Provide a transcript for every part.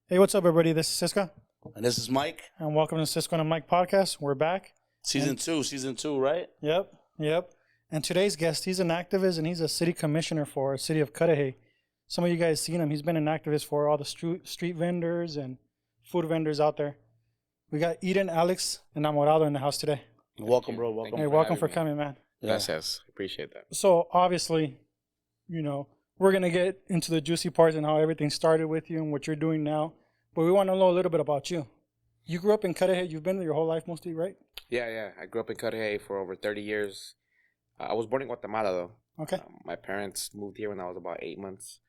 Hey, what's up, everybody? This is Sisko. And this is Mike. And welcome to Sisko and Mike podcast. We're back. Season two, right? Yep. And today's guest, he's an activist and he's a city commissioner for the city of Cudahy. Some of you guys seen him. He's been an activist for all the street vendors and food vendors out there. We got Edin Alex Enamorado in the house today. Welcome, bro. Welcome. Hey, welcome for coming, man. Gracias. Appreciate that. So, obviously, we're going to get into the juicy parts and how everything started with you and what you're doing now. But we want to know a little bit about you. You grew up in Cudahy. You've been there your whole life mostly, right? Yeah. I grew up in Cudahy for over 30 years. I was born in Guatemala, though. Okay. My parents moved here when I was about 8 months.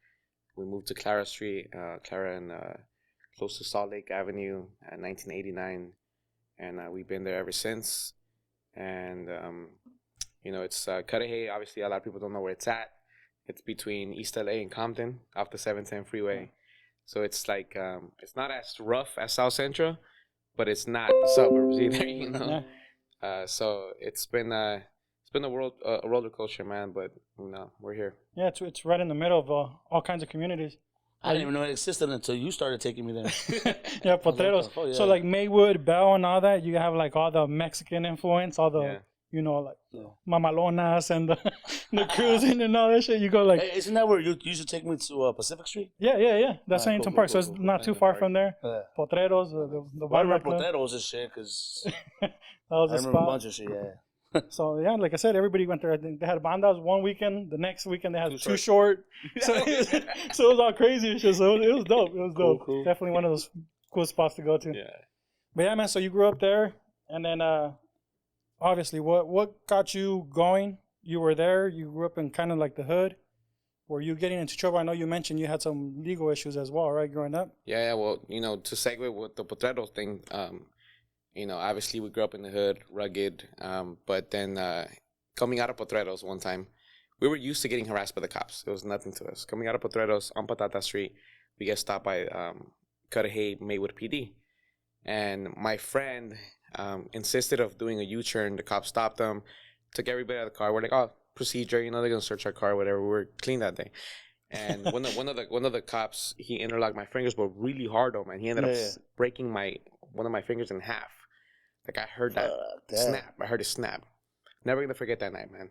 We moved to Clara Street, close to Salt Lake Avenue in 1989. And we've been there ever since. And, it's Cudahy. Obviously, a lot of people don't know where it's at. It's between East LA and Compton, off the 710 freeway. So it's like, it's not as rough as South Central, but it's not the suburbs either, So it's been a roller coaster, man, but, we're here. Yeah, it's right in the middle of all kinds of communities. I didn't even know it existed until you started taking me there. Yeah, Potreros. Yeah. So, like, Maywood, Bell, and all that, you have, like, all the Mexican influence, all the... Mamalonas and the cruising and all that shit. You go like... Hey, isn't that where you used to take me to Pacific Street? Yeah. That's Huntington Park. So it's not too far from there. Potreros, the I remember club. Potreros and shit because That was I a remember spot. a bunch of shit, yeah. So, yeah, like I said, everybody went there. I think they had bandas one weekend. The next weekend, they had Too Short. So it was all crazy and shit. So it was dope. Cool. Definitely one of those cool spots to go to. Yeah. But, yeah, man, so you grew up there. And then... obviously, what got you going? You were there. You grew up in kind of like the hood. Were you getting into trouble? I know you mentioned you had some legal issues as well, right, growing up? Yeah. Well, to segue with the Potreros thing, obviously we grew up in the hood, rugged. But then coming out of Potreros one time, we were used to getting harassed by the cops. It was nothing to us. Coming out of Potreros on Patata Street, we get stopped by Cudahy Maywood PD. And my friend... insisted of doing a U-turn. The cops stopped them, took everybody out of the car. We're like, oh, procedure, they're gonna search our car, whatever. We were clean that day, and one of the cops, he interlocked my fingers, but really hard, though, man. He ended up breaking one of my fingers in half. Like I heard that snap. I heard it snap. Never gonna forget that night, man.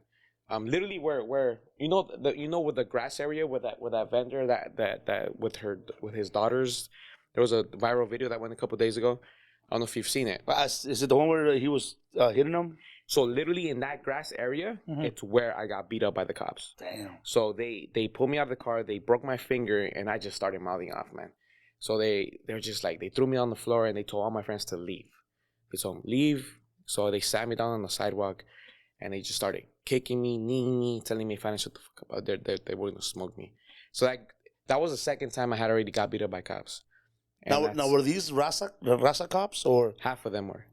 Literally where with the grass area with that vendor that with his daughters, there was a viral video that went a couple days ago. I don't know if you've seen it. Is it the one where he was hitting them? So literally in that grass area, it's where I got beat up by the cops. Damn. So they pulled me out of the car, they broke my finger, and I just started mouthing off, man. So they're just like, they threw me on the floor and they told all my friends to leave. They told them, leave. So they sat me down on the sidewalk and they just started kicking me, kneeing me, telling me if I didn't shut the fuck up, they were going to smoke me. So that was the second time I had already got beat up by cops. Now, were these Raza cops or half of them were?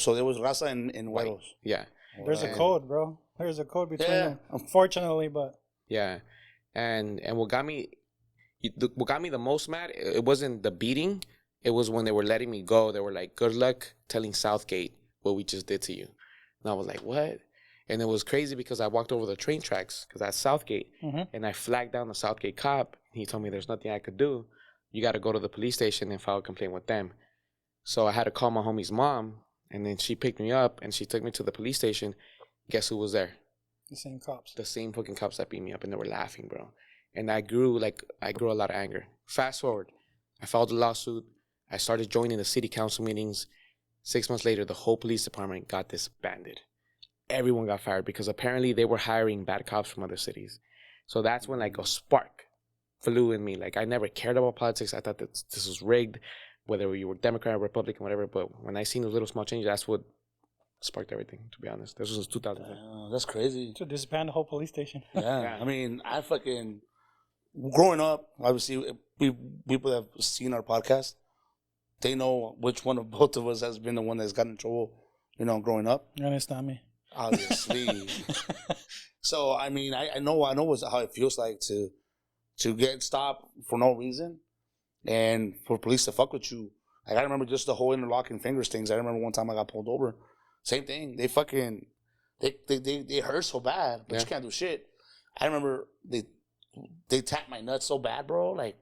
So there was Raza and Güeros. Yeah. There's a code, bro. There's a code between them. Unfortunately, but yeah, and what got me the most mad, it wasn't the beating. It was when they were letting me go. They were like, "Good luck telling Southgate what we just did to you." And I was like, "What?" And it was crazy because I walked over the train tracks because that's Southgate, and I flagged down the Southgate cop. He told me there's nothing I could do. You got to go to the police station and file a complaint with them. So I had to call my homie's mom, and then she picked me up, and she took me to the police station. Guess who was there? The same cops. The same fucking cops that beat me up, and they were laughing, bro. And I grew a lot of anger. Fast forward, I filed a lawsuit. I started joining the city council meetings. 6 months later, the whole police department got disbanded. Everyone got fired because apparently they were hiring bad cops from other cities. So that's when a spark flew in me. I never cared about politics. I thought that this was rigged, whether you were Democrat or Republican, whatever. But when I seen those little small changes, that's what sparked everything, to be honest. This was 2010. That's crazy. To disband the whole police station. Yeah. I mean, growing up, obviously, people that have seen our podcast, they know which one of both of us has been the one that's gotten in trouble, growing up. And it's not me. Obviously. So, I mean, I know how it feels like to get stopped for no reason and for police to fuck with you. I remember just the whole interlocking fingers things. I remember one time I got pulled over. Same thing. They fucking they hurt so bad, but you can't do shit. I remember they tapped my nuts so bad, bro. Like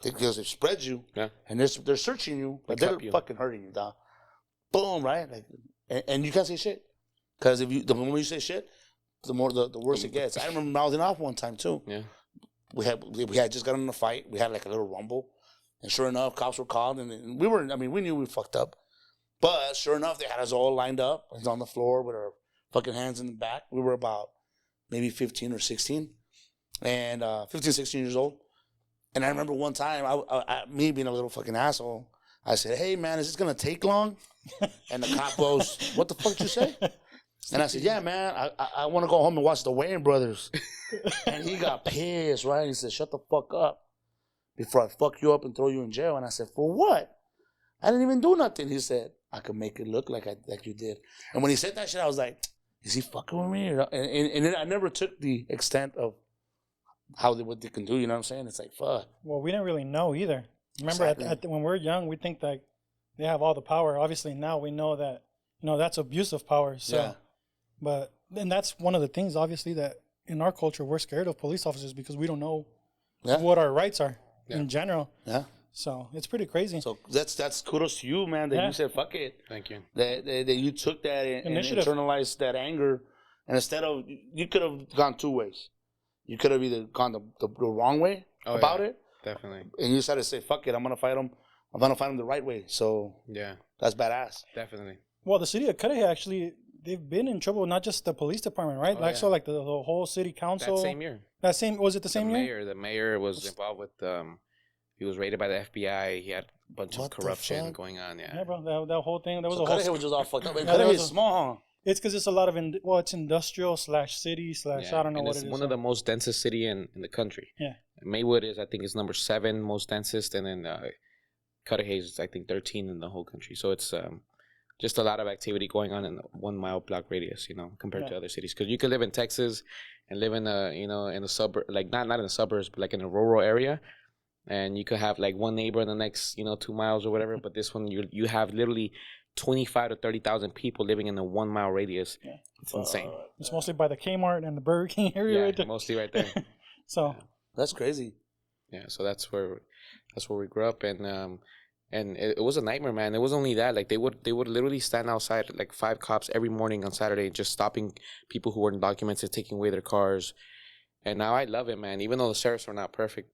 because they spread you, and they're searching you, but they're fucking hurting you, dog. Boom, right? Like, and you can't say shit, because the more you say shit, the worse it gets. I remember mouthing off one time too. Yeah, we had just gotten in a fight. We had like a little rumble, and sure enough, cops were called, and we knew we fucked up, but sure enough, they had us all lined up. I was on the floor with our fucking hands in the back. We were about maybe 15 or 16, and 15, 16 years old. And I remember one time, me being a little fucking asshole, I said, "Hey man, is this gonna take long?" And the cop goes, "What the fuck did you say?" And I said, "Yeah, man, I want to go home and watch the Wayans Brothers." And he got pissed, right? He said, "Shut the fuck up before I fuck you up and throw you in jail." And I said, "For what? I didn't even do nothing." He said, "I could make it look like you did." And when he said that shit, I was like, "Is he fucking with me?" And I never took the extent of what they can do. You know what I'm saying? It's like, fuck. Well, we didn't really know either. Remember, exactly. When we're young, we think that they have all the power. Obviously, now we know that that's abuse of power. So, yeah. But then that's one of the things, obviously, that in our culture we're scared of police officers because we don't know what our rights are in general. Yeah. So it's pretty crazy. So that's kudos to you, man, that you said fuck it. Thank you. That you took that and internalized that anger, and instead of you could have gone two ways. You could have either gone the wrong way about it, definitely, and you decided to say fuck it. I'm gonna fight them. I'm gonna fight them the right way. So that's badass. Definitely. Well, the city of Cudahy actually, they've been in trouble. Not just the police department, right? So like the whole city council. That same year. Was it the same year? The mayor was involved with. He was raided by the FBI. He had a bunch of corruption going on. Yeah, bro. That whole thing. That was a whole. Cudahy was just all fucked up. Cudahy is small, huh? It's because it's a lot of it's industrial / city / I don't know what it is. It's one of the most densest city in the country. Yeah, Maywood I think is number 7 most densest, and then Cudahy is I think 13 in the whole country. So it's just a lot of activity going on in a 1 mile block radius, compared to other cities. Because you could live in Texas and live in in a suburb, like not in the suburbs, but like in a rural area, and you could have like one neighbor in the next 2 miles or whatever. But this one you have literally 25 to 30,000 people living in a 1 mile radius. Yeah. It's insane. It's mostly by the Kmart and the Burger King area right there. Mostly right there. So that's crazy. Yeah, so that's where we grew up, and it was a nightmare, man. It was only that, like they would literally stand outside like 5 cops every morning on Saturday, just stopping people who weren't documented, taking away their cars. And now I love it, man. Even though the sheriffs were not perfect,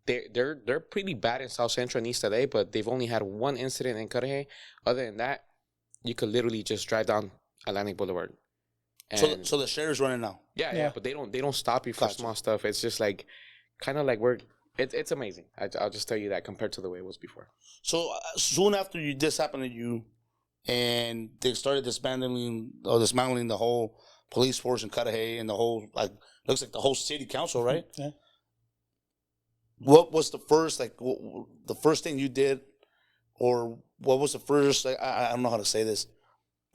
they're pretty bad in South Central and East LA, but they've only had one incident in Cudahy. Other than that, you could literally just drive down Atlantic Boulevard. And so the sheriff's running now. Yeah, but they don't stop you for small stuff. It's just like kind of like it's amazing. I'll just tell you that compared to the way it was before. So soon after this happened to you, and they started dismantling the whole police force in Cudahy and the whole looks like the whole city council, right? Yeah. What was the first thing you did, or what was the first? I don't know how to say this.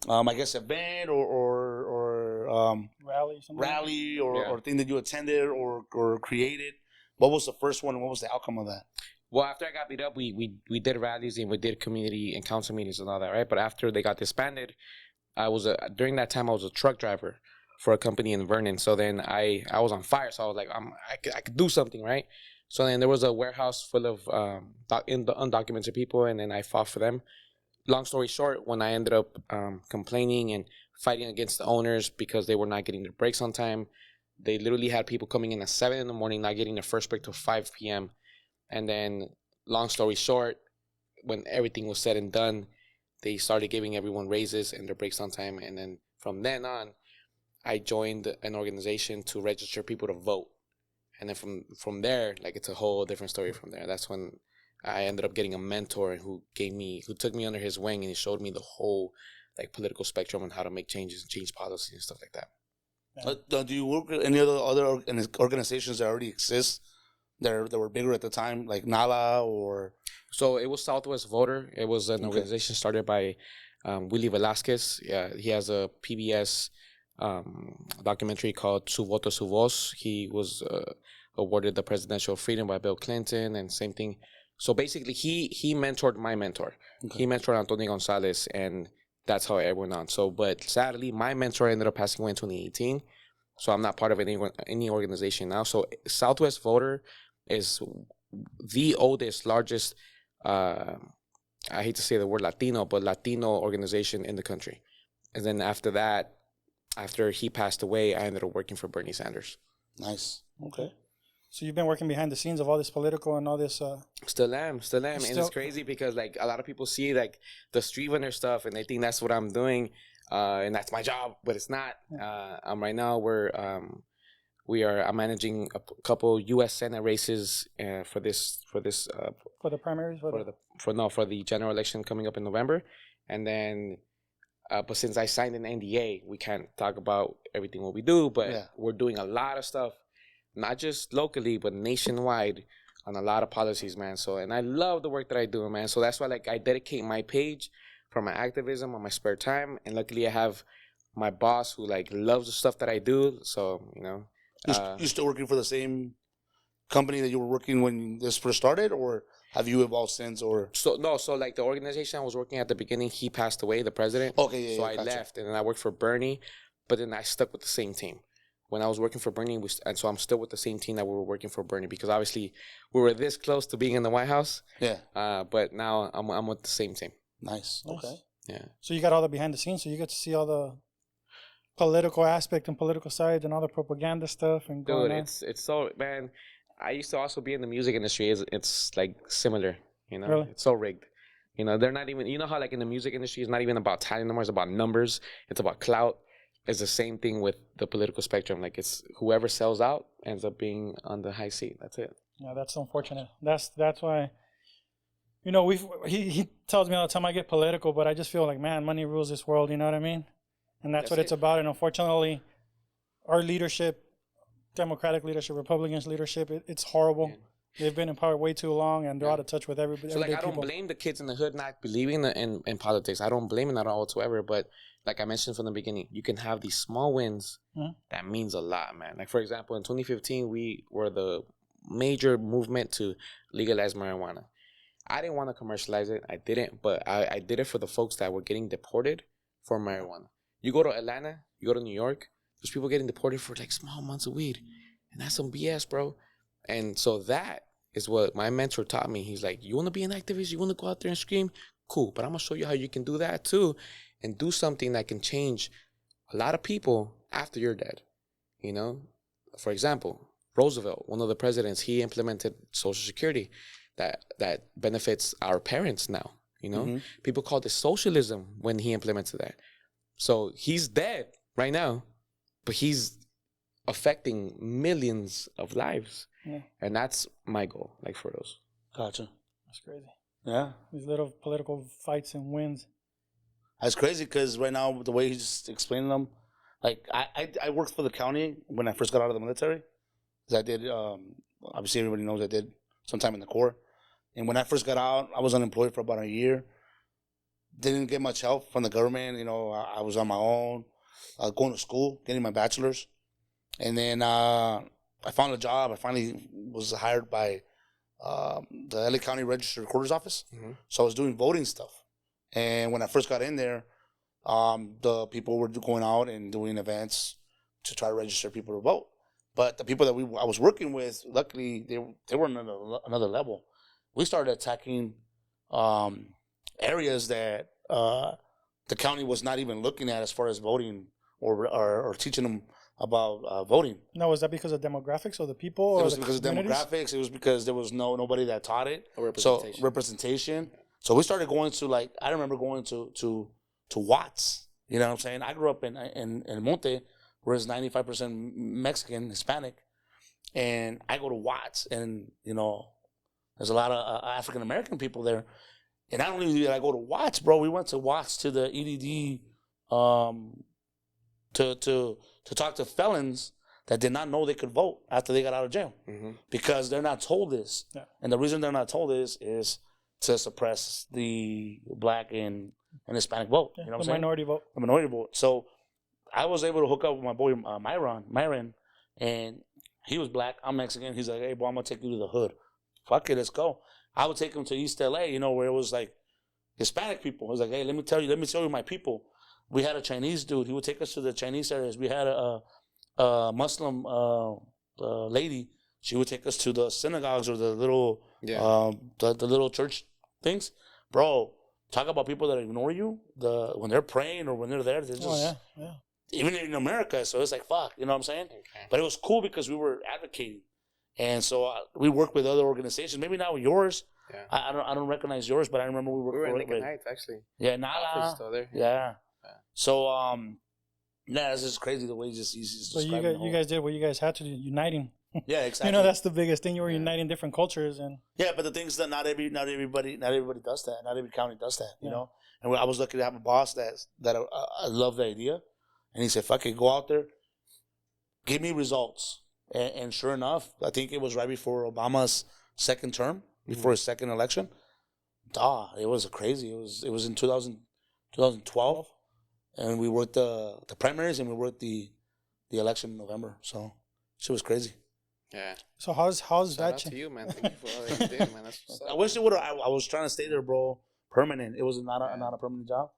I guess event or rally or thing that you attended or created. What was the first one, and what was the outcome of that? Well, after I got beat up, we did rallies and we did community and council meetings and all that, right? But after they got disbanded, during that time I was a truck driver for a company in Vernon. So then I was on fire. So I was like, I could do something, right? So then there was a warehouse full of undocumented people, and then I fought for them. Long story short, when I ended up complaining and fighting against the owners because they were not getting their breaks on time, they literally had people coming in at 7 in the morning, not getting their first break till 5 p.m. And then, long story short, when everything was said and done, they started giving everyone raises and their breaks on time. And then from then on, I joined an organization to register people to vote. And then from there, like it's a whole different story from there. That's when I ended up getting a mentor who took me under his wing, and he showed me the whole like political spectrum and how to make changes and change policy and stuff like that. Do you work with any other organizations that already exist that were bigger at the time, like NALA or? So it was Southwest Voter. It was an organization started by Willie Velasquez. Yeah, he has a PBS documentary called Su Voto Su Voz. He was awarded the Presidential Freedom by Bill Clinton, and same thing. So basically, he mentored my mentor. Okay. He mentored Antonio Gonzalez, and that's how it went on. So, but sadly, my mentor ended up passing away in 2018. So I'm not part of any organization now. So Southwest Voter is the oldest, largest, I hate to say the word Latino, but Latino organization in the country. And then after that, after he passed away, I ended up working for Bernie Sanders. Nice. Okay. So you've been working behind the scenes of all this political and all this. Still am. And it's crazy because like a lot of people see like the street vendor stuff and they think that's what I'm doing, and that's my job, but it's not. Right now I'm managing a couple U.S. Senate races for the primaries for the general election coming up in November, and then. But since I signed an NDA, we can't talk about everything what we do. But we're doing a lot of stuff, not just locally, but nationwide on a lot of policies, man. So, and I love the work that I do, man. So that's why, like, I dedicate my page for my activism on my spare time. And luckily, I have my boss who like loves the stuff that I do. So, you know, you still working for the same company that you were working when this first started, or have you evolved since? Or so like the organization I was working at the beginning, he passed away, the president. Okay, so I left, and then I worked for Bernie, but then I stuck with the same team. When I was working for Bernie, and so I'm still with the same team that we were working for Bernie, because obviously we were this close to being in the White House. Yeah. But now I'm with the same team. Nice. Okay. Yeah. So you got all the behind the scenes, so you get to see all the political aspect and political side and all the propaganda stuff and going on. It's so, man. I used to also be in the music industry. It's like similar, you know. Really? It's so rigged. You know, they're not even. You know how like in the music industry, it's not even about talent anymore. It's about numbers. It's about clout. It's the same thing with the political spectrum. Like it's whoever sells out ends up being on the high seat. That's it. Yeah, that's unfortunate. That's why. You know, he tells me all the time I get political, but I just feel like, man, money rules this world. You know what I mean? And that's what it's about. And unfortunately, our leadership. Democratic leadership, Republicans leadership, it's horrible. Yeah. They've been in power way too long, and they're out of touch with everybody. So, like, I don't blame the kids in the hood not believing in politics. I don't blame it at all whatsoever. But, like I mentioned from the beginning, you can have these small wins that means a lot, man. Like, for example, in 2015, we were the major movement to legalize marijuana. I didn't want to commercialize it. I didn't, but I did it for the folks that were getting deported for marijuana. You go to Atlanta, you go to New York, there's people getting deported for like small amounts of weed. And that's some BS, bro. And so that is what my mentor taught me. He's like, you want to be an activist? You want to go out there and scream? Cool. But I'm going to show you how you can do that too. And do something that can change a lot of people after you're dead. You know? For example, Roosevelt, one of the presidents, he implemented Social Security that benefits our parents now. You know? People called it socialism when he implemented that. So he's dead right now. But he's affecting millions of lives. Yeah. And that's my goal, like for those. Gotcha. That's crazy. Yeah. These little political fights and wins. That's crazy because right now, the way he's just explaining them, like I worked for the county when I first got out of the military. Because I did, obviously everybody knows I did some time in the Corps. And when I first got out, I was unemployed for about a year. Didn't get much help from the government. You know, I was on my own. Going to school, getting my bachelor's. And then I found a job. I finally was hired by the LA County Registered Recorder's Office. So I was doing voting stuff. And when I first got in there, the people were going out and doing events to try to register people to vote. But the people that I was working with, luckily, they were on another level. We started attacking areas that the county was not even looking at as far as voting or teaching them about voting. No, was that because of demographics or the people? It was because of demographics. It was because there was nobody that taught it. Or representation. So representation. So we started going to I remember going to Watts. You know what I'm saying? I grew up in Monte, where it's 95% Mexican, Hispanic, and I go to Watts, and you know, there's a lot of African American people there. And not only did I go to Watts, bro, we went to Watts to the EDD to talk to felons that did not know they could vote after they got out of jail. Because they're not told this. Yeah. And the reason they're not told this is to suppress the black and Hispanic vote. You know what I'm saying? Minority vote. The minority vote. So I was able to hook up with my boy Myron, and he was black. I'm Mexican. He's like, hey, bro, I'm going to take you to the hood. Fuck it, let's go. I would take him to East LA, you know, where it was like Hispanic people. He was like, hey, let me tell you my people. We had a Chinese dude. He would take us to the Chinese areas. We had a Muslim lady. she would take us to the synagogues or the little, Yeah. the little church things. Bro, talk about people that ignore you. When they're praying or when they're there, they're just even in America. So it's like fuck, you know what I'm saying? Okay. But it was cool because we were advocating, and so we worked with other organizations. Maybe not with yours. Yeah. I don't recognize yours, but I remember we We worked were in for Lincoln it. Heights, actually. Yeah, Office Nala. still there. Yeah. Yeah. So yeah, this is crazy the way he's So you guys did what you guys had to do, uniting. Yeah, exactly. You know, that's the biggest thing. You were uniting different cultures, and yeah, but the thing is that not everybody does that. Not every county does that. You Yeah. know. And I was lucky to have a boss that I love the idea, and he said, "Fuck it, go out there, give me results." And sure enough, I think it was right before Obama's second term, before his second election. It was crazy. It was in 2012, and we worked the primaries and we worked the election in November. So shit was crazy. Yeah. so how's Shout that out to change? you, man. Thank you for all that you did, man. That's what's up. I wish it would. I was trying to stay there, bro. Permanent. It was not a permanent job.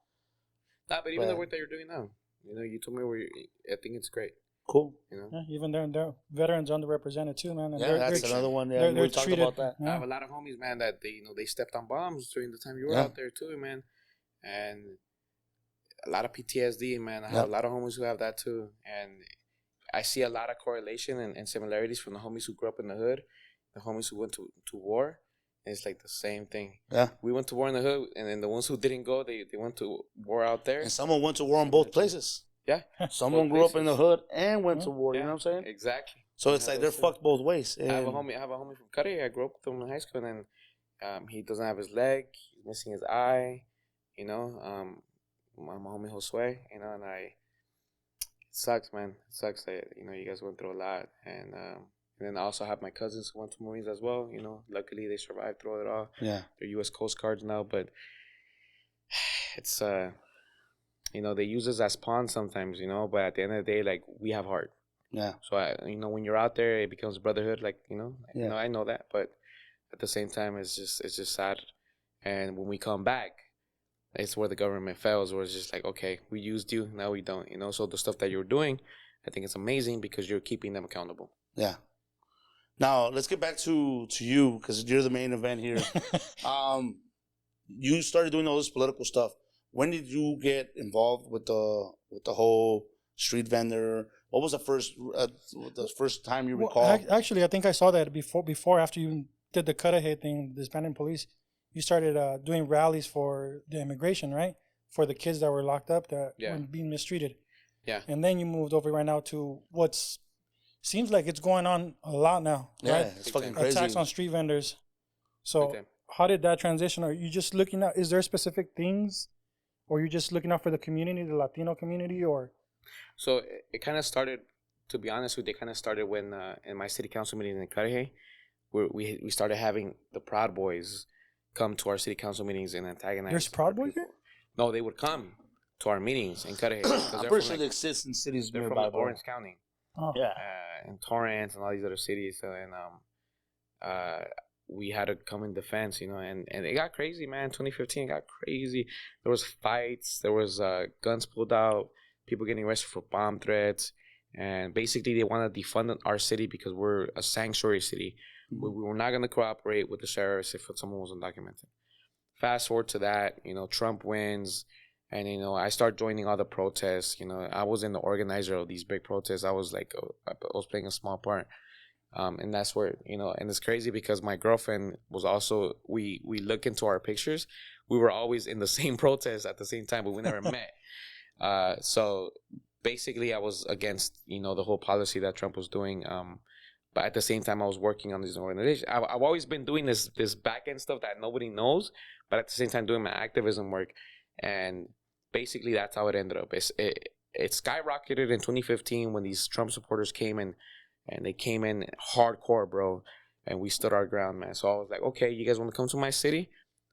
Nah, but even the But- work that you're doing now, you know, you told me I think it's great. Cool. You know, Yeah, even they're veterans underrepresented too, man. And Yeah, that's they're, another one. Yeah, they're we talked treated. about that. I Yeah. have a lot of homies, man, that they stepped on bombs during the time you were Yeah. out there too, man, and a lot of PTSD, man. I have a lot of homies who have that too, and I see a lot of correlation and similarities from the homies who grew up in the hood, the homies who went to war. It's like the same thing. Yeah. We went to war in the hood, and then the ones who didn't go, they went to war out there. And someone went to war in both places. Yeah. Someone grew up in the hood and went to war. You know what I'm saying? Exactly. So it's Yeah, like they're that's it. fucked both ways. I have a And- homie from Cuddy. I grew up with him in high school, and then he doesn't have his leg. He's missing his eye. You know, my homie Josue. You know, and it sucks, man. It sucks that you guys went through a lot, and then I also have my cousins who went to Marines as well. You know, luckily they survived through it all. Yeah. They're U.S. Coast Guards now, but it's they use us as pawns sometimes. You know, but at the end of the day, like, we have heart. Yeah. So when you're out there, it becomes brotherhood. Like Yeah. I know that, but at the same time, it's just sad. And when we come back, it's where the government fails. Where it's just like, okay, we used you, now we don't. You know, so the stuff that you're doing, I think it's amazing because you're keeping them accountable. Yeah. Now let's get back to you because you're the main event here. You started doing all this political stuff. When did you get involved with the whole street vendor? What was the first time you recall? Well, actually, I think I saw that before after you did the Cudahy thing, disbanding police. You started doing rallies for the immigration, right? For the kids that were locked up that were being mistreated. Yeah. And then you moved over right now to what's seems like it's going on a lot now. Yeah, right? it's fucking crazy. Attacks on street vendors. So how did that transition? Are you just looking out? Is there specific things, or you're just looking out for the community, the Latino community, or? So it kind of started. To be honest with you, it kind of started when in my city council meeting in Cuddy, where we started having the Proud Boys come to our city council meetings and antagonize. There's Proud Boys here? No, they would come to our meetings in Cuddy. I'm pretty sure they exist in cities They're nearby. from Orange County. Oh. Yeah. And Torrance and all these other cities. So, and we had to come in defense, and it got crazy, man. 2015, it got crazy. There was fights. There was guns pulled out. People getting arrested for bomb threats. And basically, they want to defund our city because we're a sanctuary city. We were not going to cooperate with the sheriffs if someone was undocumented. Fast forward to that, Trump wins. And, I start joining all the protests. I wasn't the organizer of these big protests. I was I was playing a small part. And that's where, and it's crazy because my girlfriend was also, we look into our pictures. We were always in the same protest at the same time, but we never met. So basically I was against, the whole policy that Trump was doing. But at the same time, I was working on these organizations. I've always been doing this back end stuff that nobody knows, but at the same time doing my activism work. And basically, that's how it ended up. It skyrocketed in 2015 when these Trump supporters came in, and they came in hardcore, bro. And we stood our ground, man. So I was like, okay, you guys want to come to my city?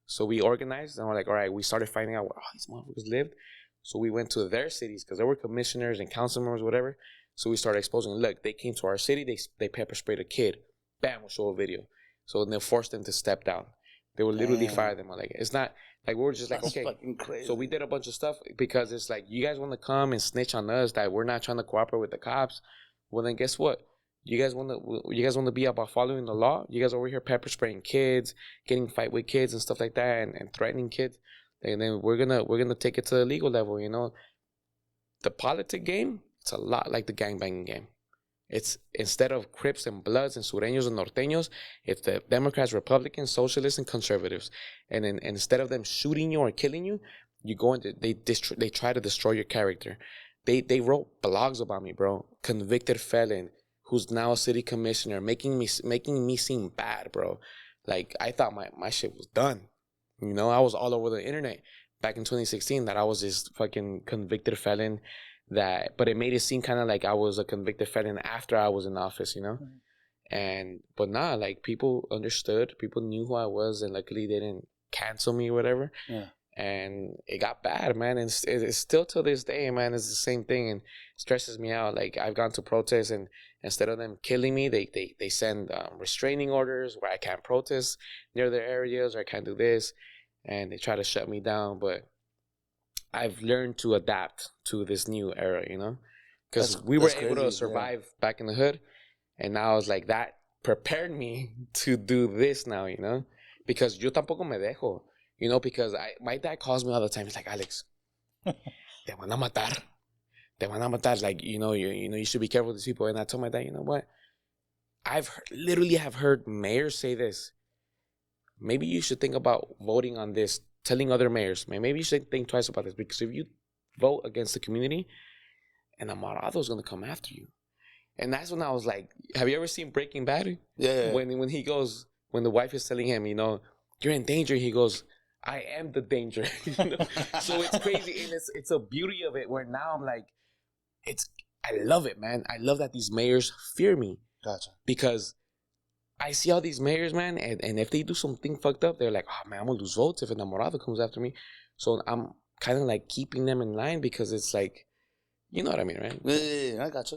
So we organized, and we're like, all right. We started finding out where all these motherfuckers lived. So we went to their cities because there were commissioners and council members, whatever. So we started exposing. Look, they came to our city. They pepper sprayed a kid. Bam, we'll show a video. So they forced them to step down. They would literally fire them. Like, it's not like we were just like, That's okay. fucking crazy. So we did a bunch of stuff because it's like, you guys want to come and snitch on us that we're not trying to cooperate with the cops. Well, then guess what? You guys want to be about following the law? You guys over here pepper spraying kids, getting fight with kids and stuff like that, and threatening kids. And then we're gonna take it to the legal level. You know, the politic game, it's a lot like the gangbanging game. It's instead of Crips and Bloods and Sureños and Norteños, it's the Democrats, Republicans, Socialists, and Conservatives. And then instead of them shooting you or killing you, you go into they try to destroy your character. They wrote blogs about me, bro. Convicted felon who's now a city commissioner, making me seem bad, bro. Like I thought my shit was done. You know, I was all over the internet back in 2016 that I was this fucking convicted felon. But it made it seem kind of like I was a convicted felon after I was in office, you know? But nah, like people understood, people knew who I was, and luckily they didn't cancel me or whatever. Yeah. And it got bad, man. And it's still to this day, man, it's the same thing, and it stresses me out. Like I've gone to protests, and instead of them killing me, they send restraining orders where I can't protest near their areas or I can't do this, and they try to shut me down. But I've learned to adapt to this new era, you know, because we were able to survive back in the hood, and now it's like that prepared me to do this now, you know, because yo tampoco me dejo, you know, because my dad calls me all the time. He's like, Alex, te van a matar, like, you know, you should be careful with these people. And I told my dad, you know what, literally have heard mayors say this. Maybe you should think about voting on this. Telling other mayors, man, maybe you should think twice about this, because if you vote against the community, Enamorado is gonna come after you. And that's when I was like, have you ever seen Breaking Bad? Yeah. When he goes, when the wife is telling him, you know, you're in danger, he goes, I am the danger. You know? So it's crazy, and it's a beauty of it where now I'm like, I love it, man. I love that these mayors fear me. Gotcha. Because I see all these mayors, man, and if they do something fucked up, they're like, oh, man, I'm going to lose votes if Enamorado comes after me. So I'm kind of like keeping them in line, because it's like, you know what I mean, right? Yeah, I gotcha.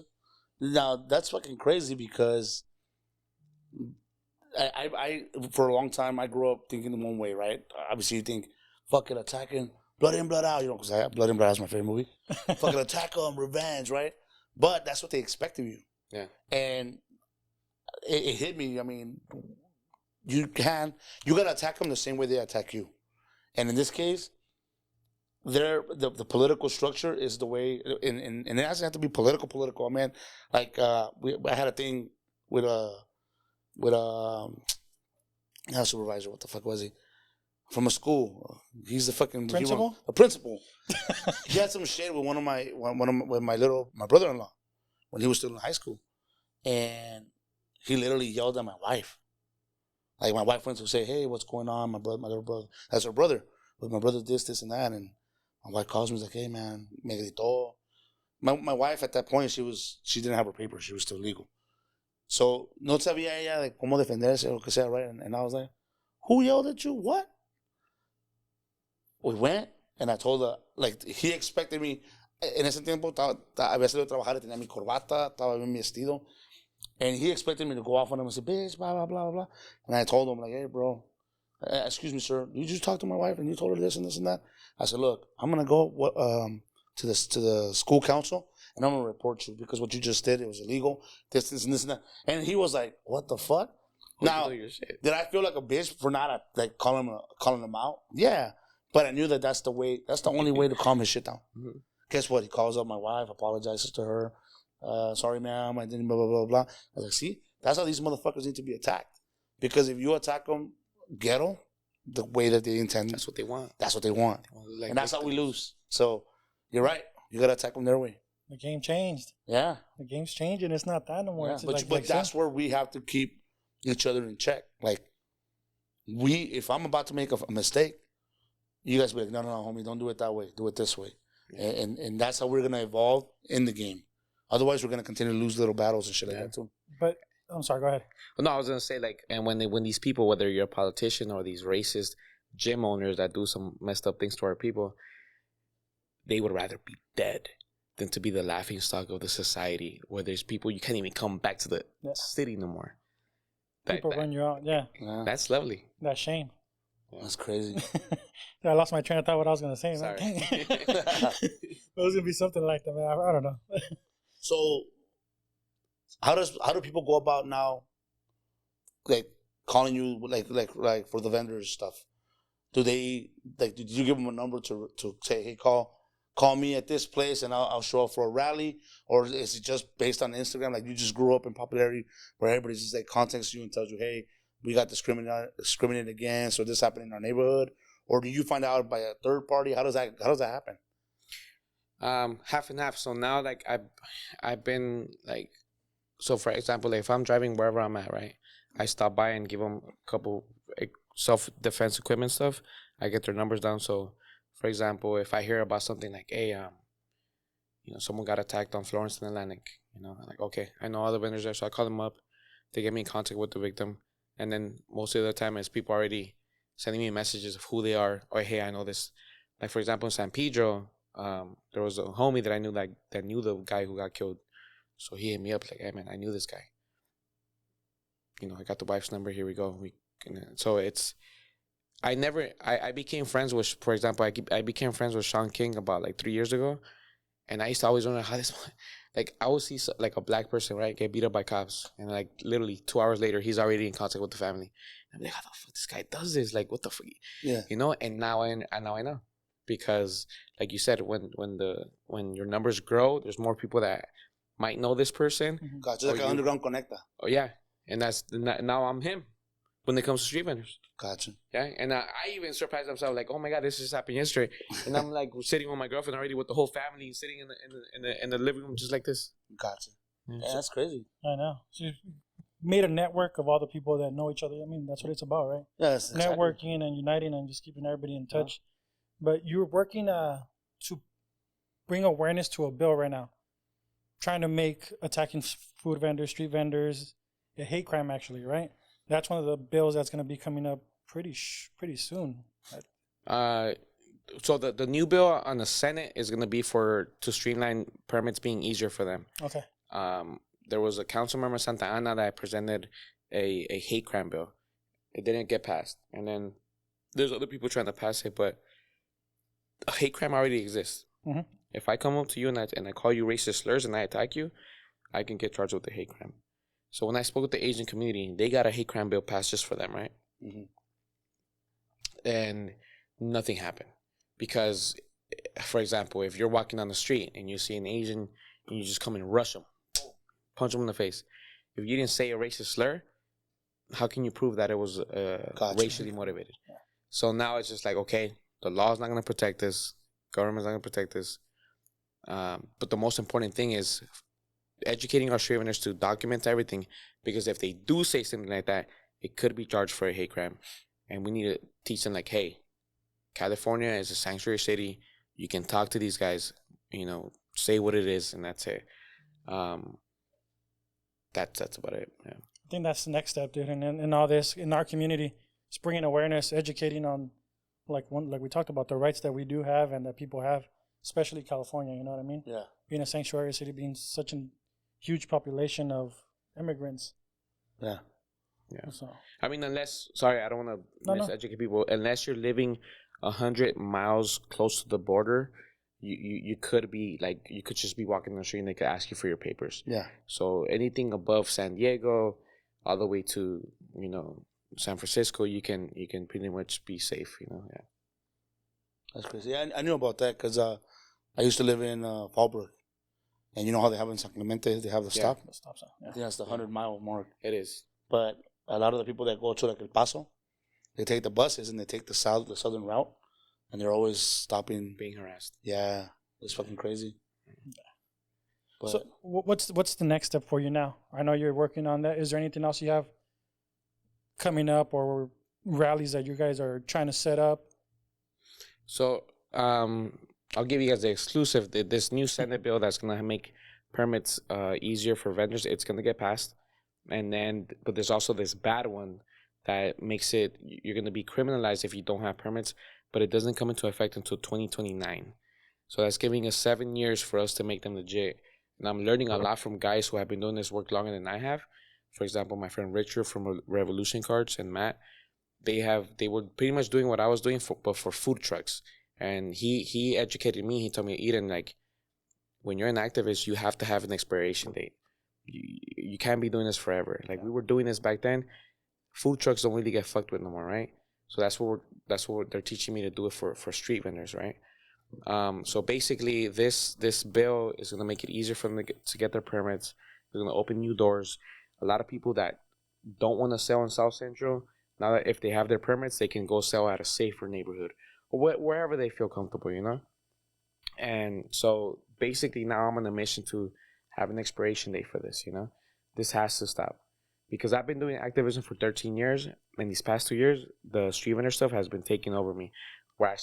Now, that's fucking crazy, because I for a long time, I grew up thinking the one way, right? Obviously, you think, fucking attacking, blood in, blood out, you know, because Blood in, Blood Out is my favorite movie. Fucking attack them, revenge, right? But that's what they expect of you. Yeah. And it hit me. I mean, you gotta attack them the same way they attack you. And in this case, the political structure is the way, and it doesn't have to be political. I mean, like I had a thing with a supervisor. What the fuck was he? From a school. He's the fucking principal. A principal. He had some shit with my brother-in-law when he was still in high school, and he literally yelled at my wife. Like, my wife went to say, hey, what's going on? My little brother. That's her brother. But my brother this, and that. And my wife calls me, like, hey, man, me gritó. My wife at that point, she didn't have her papers. She was still legal. So, no sabía ella like cómo defenderse o lo que sea, right? And I was like, who yelled at you? What? We went, and I told her, like, he expected me. En ese tiempo, había salido a trabajar, tenía mi corbata, estaba bien vestido. And he expected me to go off on him and say, bitch, blah, blah, blah, blah. And I told him, like, hey, bro, excuse me, sir, you just talked to my wife and you told her this and this and that. I said, look, I'm going to go to the school council, and I'm going to report you, because what you just did, it was illegal, this and this and that. And he was like, what the fuck? Now, did I feel like a bitch for not like calling him out? Yeah. But I knew that's the only way to calm his shit down. Mm-hmm. Guess what? He calls up my wife, apologizes to her. Sorry, ma'am, I didn't, blah, blah, blah, blah. I was like, see, that's how these motherfuckers need to be attacked. Because if you attack them ghetto, the way that they intend, that's what they want. That's what they want. Like, and that's how we lose. So, you're right. You got to attack them their way. The game changed. Yeah. The game's changing. It's not that no more. Yeah. But that's where we have to keep each other in check. Like, if I'm about to make a mistake, you guys be like, no, homie, don't do it that way. Do it this way. Yeah. And that's how we're going to evolve in the game. Otherwise, we're going to continue to lose little battles and shit like that, too. But, I'm sorry, go ahead. Well, no, I was going to say, like, and when these people, whether you're a politician or these racist gym owners that do some messed up things to our people, they would rather be dead than to be the laughingstock of the society, where there's people you can't even come back to the city no more. People run you out, yeah. That's lovely. That's shame. That's crazy. I lost my train of thought what I was going to say. Sorry. It was going to be something like that, man. I don't know. So How do people go about now, like calling you like for the vendors stuff? Do they did you give them a number to say, hey, call me at this place and I'll show up for a rally, or is it just based on Instagram? Like you just grew up in popularity where everybody just like contacts you and tells you, hey, we got discriminated against, or this happened in our neighborhood, or do you find out by a third party? How does that happen? Half and half. So now, like I've been like, so for example, like, if I'm driving wherever I'm at, right, I stop by and give them a couple like, self-defense equipment stuff. I get their numbers down. So, for example, if I hear about something like, hey, someone got attacked on Florence and Atlantic, I'm like, okay, I know all the vendors there, so I call them up. They get me in contact with the victim, and then most of the time, it's people already sending me messages of who they are, or hey, I know this. Like for example, in San Pedro, there was a homie that I knew that knew the guy who got killed, so he hit me up like, hey man, I knew this guy. I got the wife's number. Here we go. So it's. I became friends with, for example, I became friends with Sean King about like 3 years ago, and I used to always wonder how this, like I would see like a black person, right, get beat up by cops, and like literally 2 hours later he's already in contact with the family. I'm like, how the fuck this guy does this? Like, what the fuck? Yeah. And now I know, because like you said, when your numbers grow, there's more people that might know this person. Gotcha, like an underground connector. Oh yeah, and now I'm him when it comes to street vendors. Gotcha. Yeah, and I even surprised myself, like, oh my god, this just happened yesterday, and I'm like sitting with my girlfriend already with the whole family sitting in the living room just like this. Gotcha. Yeah, that's crazy. I know. So you made a network of all the people that know each other. I mean, that's what it's about, right? Yes. Networking and uniting and just keeping everybody in touch. Yeah. But you're working to bring awareness to a bill right now, trying to make attacking food vendors, street vendors, a hate crime actually, right? That's one of the bills that's going to be coming up pretty soon. So the new bill on the Senate is going to be to streamline permits being easier for them. Okay. There was a council member, Santa Ana, that presented a hate crime bill. It didn't get passed. And then there's other people trying to pass it, but a hate crime already exists. Mm-hmm. If I come up to you and I call you racist slurs and I attack you, I can get charged with a hate crime. So when I spoke with the Asian community, they got a hate crime bill passed just for them, right? Mm-hmm. And nothing happened. Because, for example, if you're walking down the street and you see an Asian and you just come and rush them, punch them in the face. If you didn't say a racist slur, how can you prove that it was racially motivated? Yeah. So now it's just like, okay, the law's not going to protect us. Government's not going to protect us. But the most important thing is educating our street vendors to document everything, because if they do say something like that, it could be charged for a hate crime. And we need to teach them like, hey, California is a sanctuary city. You can talk to these guys, say what it is, and that's it. That's about it. Yeah. I think that's the next step, dude. And in all this, in our community, it's bringing awareness, educating on, like we talked about, the rights that we do have and that people have, especially California. You know what I mean? Yeah. Being a sanctuary city, being such a huge population of immigrants. Yeah. Yeah. So, I mean, I don't want to miseducate people. Unless you're living 100 miles close to the border, you could be like, you could just be walking down the street and they could ask you for your papers. Yeah. So anything above San Diego, all the way to San Francisco, you can pretty much be safe. Yeah. That's crazy. Yeah, I knew about that because I used to live in Fallbrook. And you know how they have in San Clemente, they have the stop? The stop sign. Yeah. I think that's the 100-mile mark. It is. But a lot of the people that go to like El Paso, they take the buses and they take the southern route, and they're always stopping. Being harassed. Yeah. It's fucking crazy. Yeah. But so what's the next step for you now? I know you're working on that. Is there anything else you have coming up or rallies that you guys are trying to set up? So, I'll give you guys the exclusive. This new Senate bill that's going to make permits easier for vendors, it's going to get passed. But there's also this bad one that makes it, you're going to be criminalized if you don't have permits, but it doesn't come into effect until 2029. So that's giving us 7 years for us to make them legit. And I'm learning a lot from guys who have been doing this work longer than I have. For example, my friend Richard from Revolution Cards and Matt, they were pretty much doing what I was doing, but for food trucks. And he educated me. He told me, Edin, like, when you're an activist, you have to have an expiration date. you can't be doing this forever. Like we were doing this back then. Food trucks don't really get fucked with no more, right? So that's what they're teaching me to do it for street vendors, right? So basically, this bill is gonna make it easier for them to get their permits. It's gonna open new doors. A lot of people that don't want to sell in South Central, now that if they have their permits, they can go sell at a safer neighborhood or wherever they feel comfortable, you know. And so basically, now I'm on a mission to have an expiration date for this. You know, this has to stop because I've been doing activism for 13 years, and these past 2 years, the street vendor stuff has been taking over me. Where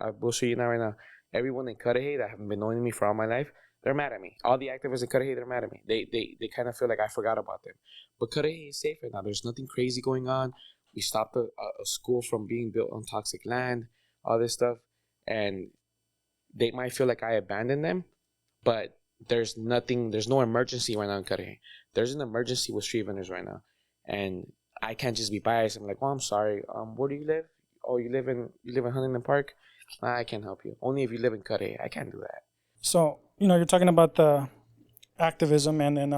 I will show you now right now. Everyone in Cudahy that have been knowing me for all my life, they're mad at me. All the activists in Cudahy, they're mad at me. They kind of feel like I forgot about them. But Cudahy is safe right now. There's nothing crazy going on. We stopped a school from being built on toxic land, all this stuff. And they might feel like I abandoned them, but there's no emergency right now in Cudahy. There's an emergency with street vendors right now. And I can't just be biased. I'm like, oh, I'm sorry. Where do you live? Oh, you live in Huntington Park? I can't help you. Only if you live in Cudahy. I can't do that. So, you're talking about the activism and then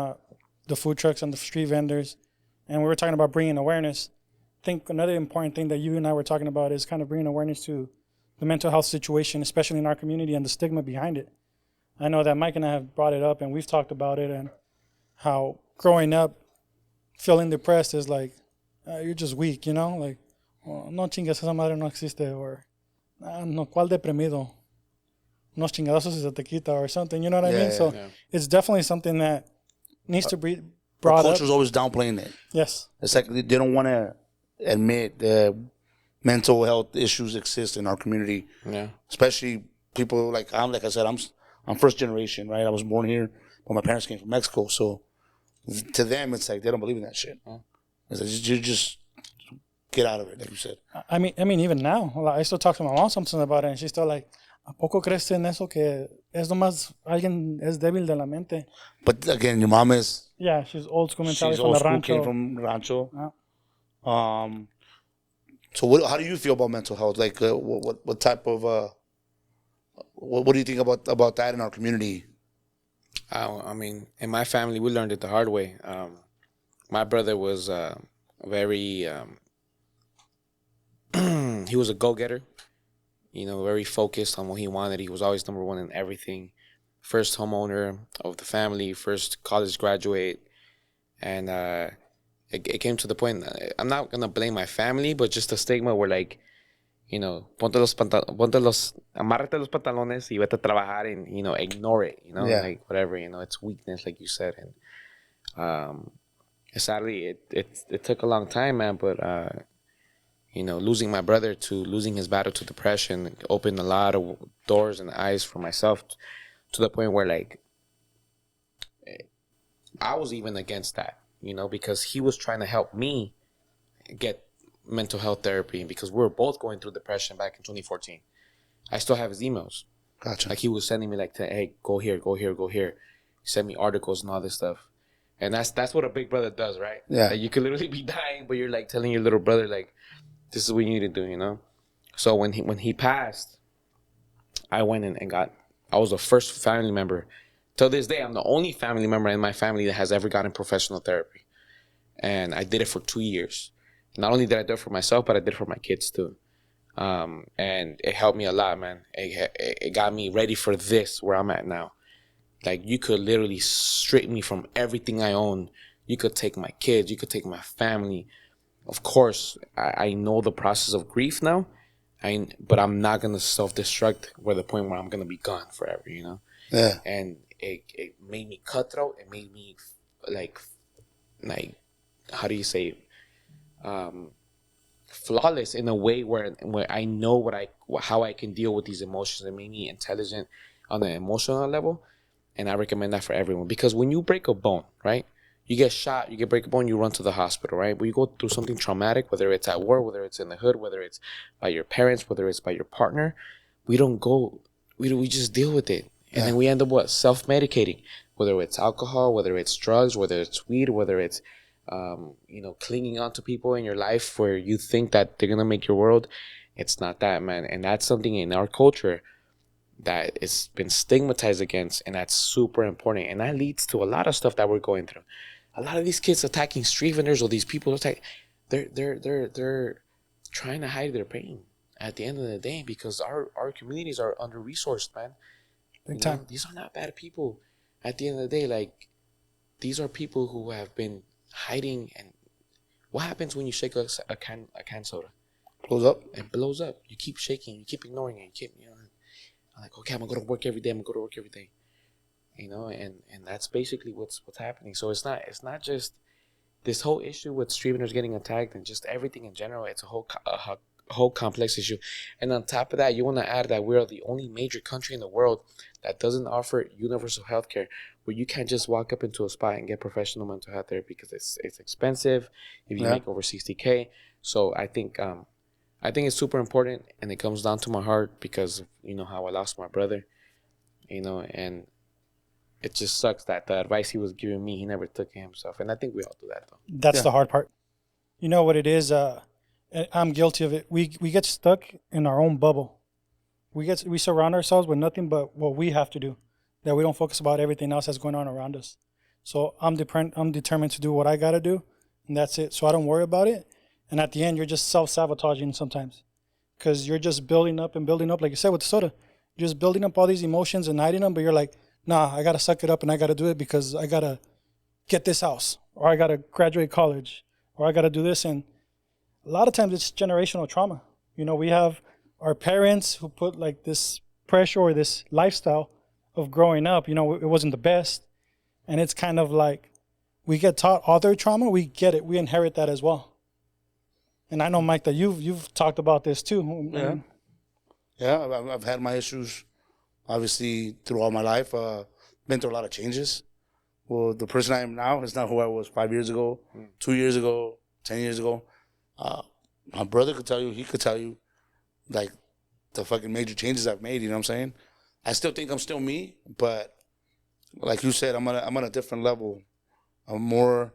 the food trucks and the street vendors. And we were talking about bringing awareness. I think another important thing that you and I were talking about is kind of bringing awareness to the mental health situation, especially in our community, and the stigma behind it. I know that Mike and I have brought it up, and we've talked about it, and how growing up feeling depressed is like, you're just weak, like, oh, no chingas, esa madre no existe, or no, ¿cuál deprimido? Unos chingadazos y se te quita, or something, you know what I mean? So it's definitely something that needs to be brought up. Culture's always downplaying it. Yes. It's like they don't want to admit that mental health issues exist in our community. Yeah. Especially people like I said, I'm first generation, right? I was born here, but my parents came from Mexico. So to them, it's like they don't believe in that shit. It's like, you just get out of it, like you said. I mean, even now, I still talk to my mom something about it, and she's still like, ¿a poco crees en eso que es nomás alguien es débil de la mente? But again, your mom is... Yeah, she's old school mentality from the old school, rancho. came from rancho. So how do you feel about mental health? Like, what type of... what do you think about that in our community? I mean, in my family, we learned it the hard way. My brother was very... he was a go-getter. Very focused on what he wanted. He was always number one in everything. First homeowner of the family, first college graduate. And it came to the point, I'm not going to blame my family, but just the stigma where like, amárrate los pantalones y vete a trabajar and, ignore it, like whatever, it's weakness, like you said. And sadly, it took a long time, man, but... losing my brother to losing his battle to depression opened a lot of doors and eyes for myself to the point where, like, I was even against that, because he was trying to help me get mental health therapy because we were both going through depression back in 2014. I still have his emails. Gotcha. Like, he was sending me, like, hey, go here, go here, go here. He sent me articles and all this stuff. And that's what a big brother does, right? Yeah. Like, you could literally be dying, but you're, like, telling your little brother, like, this is what you need to do, So when he passed, I went in and I was the first family member. Till this day, I'm the only family member in my family that has ever gotten professional therapy. And I did it for 2 years. Not only did I do it for myself, but I did it for my kids too. And it helped me a lot, man. It got me ready for this, where I'm at now. Like, you could literally strip me from everything I own. You could take my kids. You could take my family. Of course, I know the process of grief now, but I'm not going to self-destruct where the point where I'm going to be gone forever, Yeah. And it made me cutthroat. It made me, like how do you say, flawless in a way where I know how I can deal with these emotions. It made me intelligent on an emotional level, and I recommend that for everyone. Because when you break a bone, right? You get shot, you break a bone, you run to the hospital, right? But you go through something traumatic, whether it's at war, whether it's in the hood, whether it's by your parents, whether it's by your partner. We don't go, we just deal with it. And then we end up self-medicating, whether it's alcohol, whether it's drugs, whether it's weed, whether it's, clinging on to people in your life where you think that they're going to make your world. It's not that, man. And that's something in our culture that it's been stigmatized against, and that's super important. And that leads to a lot of stuff that we're going through. A lot of these kids attacking street vendors or these people they're trying to hide their pain at the end of the day, because our communities are under resourced, man. Big time. These are not bad people. At the end of the day, like, these are people who have been hiding. And what happens when you shake a can soda? Blows up. It blows up. You keep shaking. You keep ignoring it. I'm like, okay, I'm gonna go to work every day. And that's basically what's happening. So it's not just this whole issue with street vendors getting attacked and just everything in general. It's a whole complex issue. And on top of that, you want to add that we're the only major country in the world that doesn't offer universal health care, where you can't just walk up into a spot and get professional mental health therapy because it's expensive if you make over $60K. So I think it's super important, and it comes down to my heart because of, how I lost my brother, and it just sucks that the advice he was giving me, he never took it himself. And I think we all do that, though. That's the hard part. You know what it is? I'm guilty of it. We get stuck in our own bubble. We surround ourselves with nothing but what we have to do, that we don't focus about everything else that's going on around us. So I'm determined to do what I got to do, and that's it. So I don't worry about it. And at the end, you're just self-sabotaging sometimes, because you're just building up, like you said with the soda. You're just building up all these emotions and hiding them, but you're like, nah, I got to suck it up and I got to do it because I got to get this house, or I got to graduate college, or I got to do this. And a lot of times it's generational trauma. We have our parents who put like this pressure or this lifestyle of growing up. It wasn't the best. And it's kind of like we get taught all their trauma. We get it. We inherit that as well. And I know, Mike, that you've talked about this too. Yeah. Yeah, I've had my issues, obviously, through all my life. Been through a lot of changes. Well, the person I am now is not who I was 5 years ago, 2 years ago, 10 years ago. My brother could tell you, he could tell you, like, the fucking major changes I've made, you know what I'm saying? I still think I'm still me, but like you said, I'm on a different level. I'm more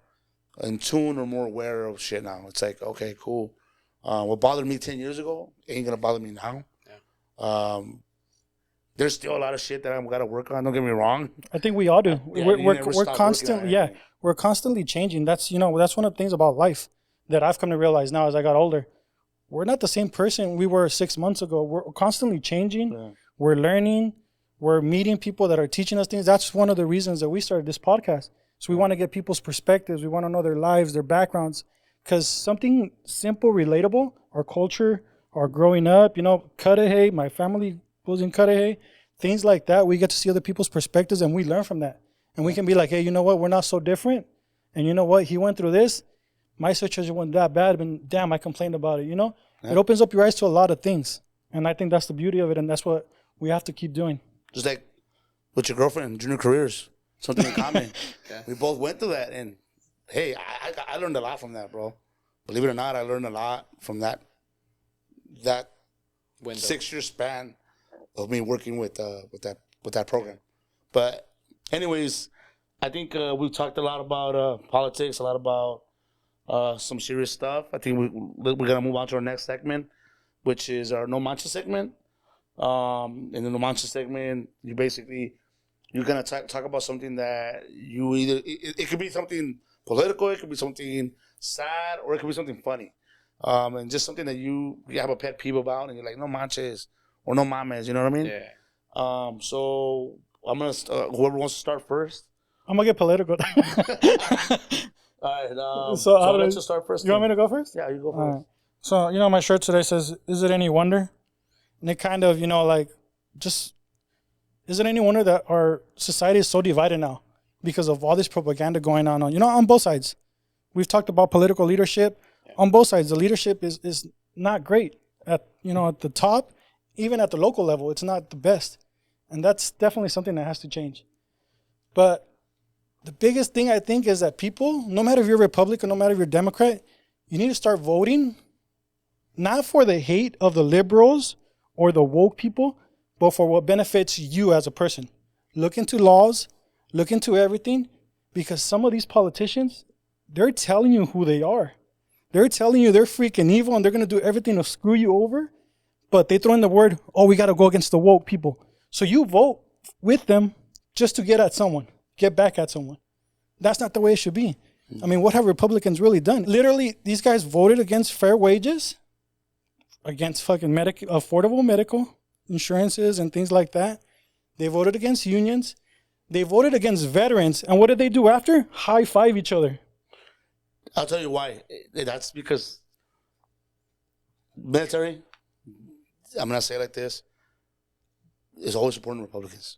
in tune or more aware of shit now. It's like, okay, cool. What bothered me 10 years ago ain't going to bother me now. Yeah. There's still a lot of shit that I've got to work on. Don't get me wrong. I think we all do. Yeah, we're constantly, we're constantly changing. That's one of the things about life that I've come to realize now as I got older. We're not the same person we were 6 months ago. We're constantly changing. Yeah. We're learning. We're meeting people that are teaching us things. That's one of the reasons that we started this podcast. So we want to get people's perspectives. We want to know their lives, their backgrounds, because something simple, relatable, our culture, our growing up, Cudahy, my family was in Cudahy, things like that. We get to see other people's perspectives and we learn from that. And we can be like, hey, you know what? We're not so different. And you know what? He went through this. My situation wasn't that bad, but damn, I complained about it, Yeah. It opens up your eyes to a lot of things. And I think that's the beauty of it. And that's what we have to keep doing. Just like with your girlfriend, junior careers, something in common. Yeah. We both went through that. And hey, I learned a lot from that, bro. Believe it or not, I learned a lot from that window. 6-year span of me working with that program. But anyways, I think we've talked a lot about politics, a lot about some serious stuff. I think we're gonna move on to our next segment, which is our No Manches segment. In the No Manches segment, you're gonna talk about something that you either it could be something political, it could be something sad, or it could be something funny, and just something that you have a pet peeve about, and you're like, no manches or no mames, you know what I mean? Yeah. So I'm gonna whoever wants to start first. I'm gonna get political. All right. So I'll let you start first. You want me to go first? Yeah, you go first. Right. So my shirt today says, "Is it any wonder?" And it kind of is it any wonder that our society is so divided now because of all this propaganda going on both sides. We've talked about political leadership. Yeah. On both sides, the leadership is not great at the top, even at the local level, it's not the best. And that's definitely something that has to change. But the biggest thing I think is that people, no matter if you're Republican, no matter if you're Democrat, you need to start voting not for the hate of the liberals or the woke people, but for what benefits you as a person. Look into laws, look into everything, because some of these politicians, they're telling you who they are. They're telling you they're freaking evil and they're going to do everything to screw you over, but they throw in the word, oh, we got to go against the woke people. So you vote with them just to get back at someone. That's not the way it should be. I mean, what have Republicans really done? Literally, these guys voted against fair wages, against fucking affordable medical insurances and things like that. They voted against unions. They voted against veterans. And what did they do after? High five each other. I'll tell you why. That's because military, I'm going to say it like this, is always supporting Republicans.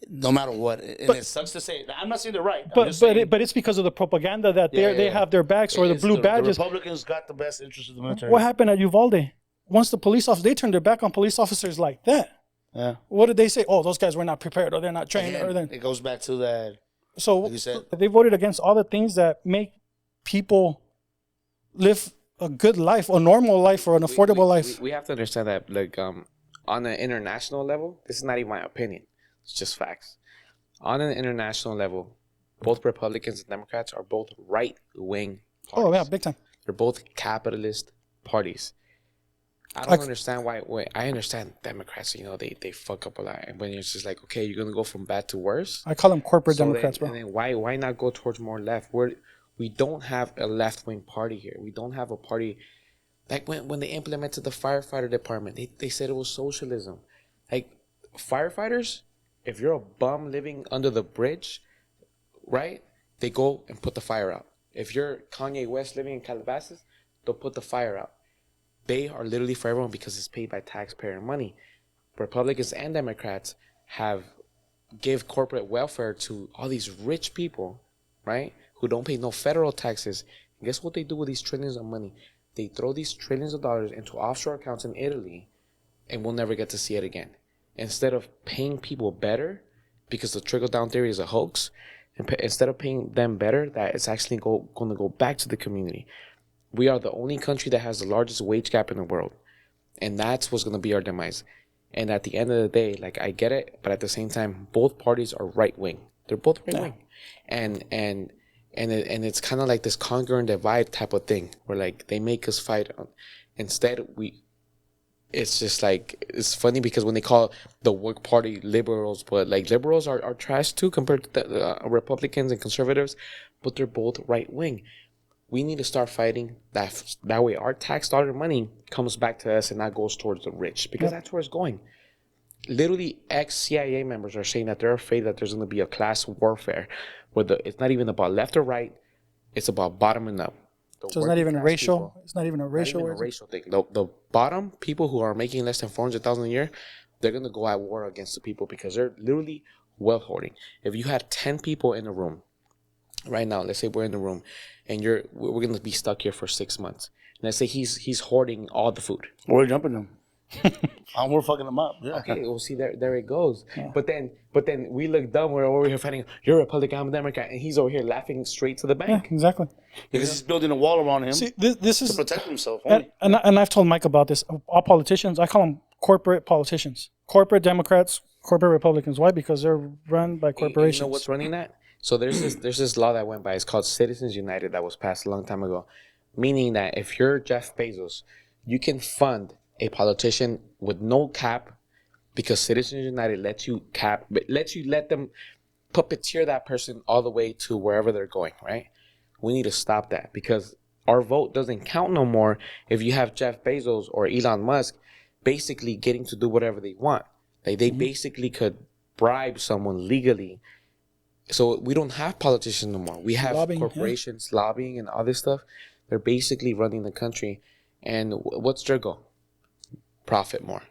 No matter what. And it sucks to say. I'm not saying they're right. But it's because of the propaganda that they have their backs or the blue badges. The Republicans got the best interest of the military. What happened at Uvalde? Once the police officers, they turned their back on police officers like that. Yeah. What did they say? Oh, those guys were not prepared or they're not trained. Again, it goes back to that. So like you said, they voted against all the things that make people live a good life, a normal life, or an affordable life. We have to understand that, like, on an international level, this is not even my opinion. It's just facts. On an international level, both Republicans and Democrats are both right-wing parties. Oh, yeah, big time. They're both capitalist parties. I don't understand why. I understand Democrats, they fuck up a lot. And when it's just like, okay, you're going to go from bad to worse. I call them corporate Democrats, bro. And then why not go towards more left? We don't have a left-wing party here. We don't have a party. Like when they implemented the firefighter department, they said it was socialism. Like, firefighters, if you're a bum living under the bridge, right, they go and put the fire out. If you're Kanye West living in Calabasas, they'll put the fire out. They are literally for everyone because it's paid by taxpayer money. Republicans and Democrats give corporate welfare to all these rich people, right, who don't pay no federal taxes. And guess what they do with these trillions of money? They throw these trillions of dollars into offshore accounts in Italy, and we'll never get to see it again. Instead of paying people better, because the trickle-down theory is a hoax, instead of paying them better, that it's actually going to go back to the community. We are the only country that has the largest wage gap in the world, and that's what's going to be our demise. And at the end of the day, like, I get it, but at the same time, both parties are right-wing. They're both right-wing, and it's kind of like this conquer and divide type of thing, where like they make us fight. Instead, it's just like, it's funny because when they call the work party liberals, but like liberals are trash too compared to the Republicans and conservatives, but they're both right wing. We need to start fighting that way our tax dollar money comes back to us and not goes towards the rich, because that's where it's going. Literally, ex-CIA members are saying that they're afraid that there's going to be a class warfare where it's not even about left or right, it's about bottoming up. So it's not even racial. People, it's not even a racial. Thing. The bottom people who are making less than $400,000 a year, they're gonna go at war against the people because they're literally wealth hoarding. If you had 10 people in a room right now, let's say we're in the room, and we're gonna be stuck here for 6 months. And let's say he's hoarding all the food. We're jumping them. We're fucking them up. Yeah. Okay, well, see, there it goes. Yeah. But then we look dumb. We're over here fighting. You're a Republican, I'm a Democrat, and he's over here laughing straight to the bank. Yeah, exactly. Because he's building a wall around him. See, this is to protect himself. And I've told Mike about this. All politicians, I call them corporate politicians, corporate Democrats, corporate Republicans. Why? Because they're run by corporations. You know what's running that? So there's this law that went by. It's called Citizens United that was passed a long time ago, meaning that if you're Jeff Bezos, you can fund a politician with no cap, because Citizens United lets you let them puppeteer that person all the way to wherever they're going, right? We need to stop that, because our vote doesn't count no more if you have Jeff Bezos or Elon Musk basically getting to do whatever they want. Like, they basically could bribe someone legally. So we don't have politicians no more. We have corporations lobbying and all this stuff. They're basically running the country. And what's their goal? Profit more,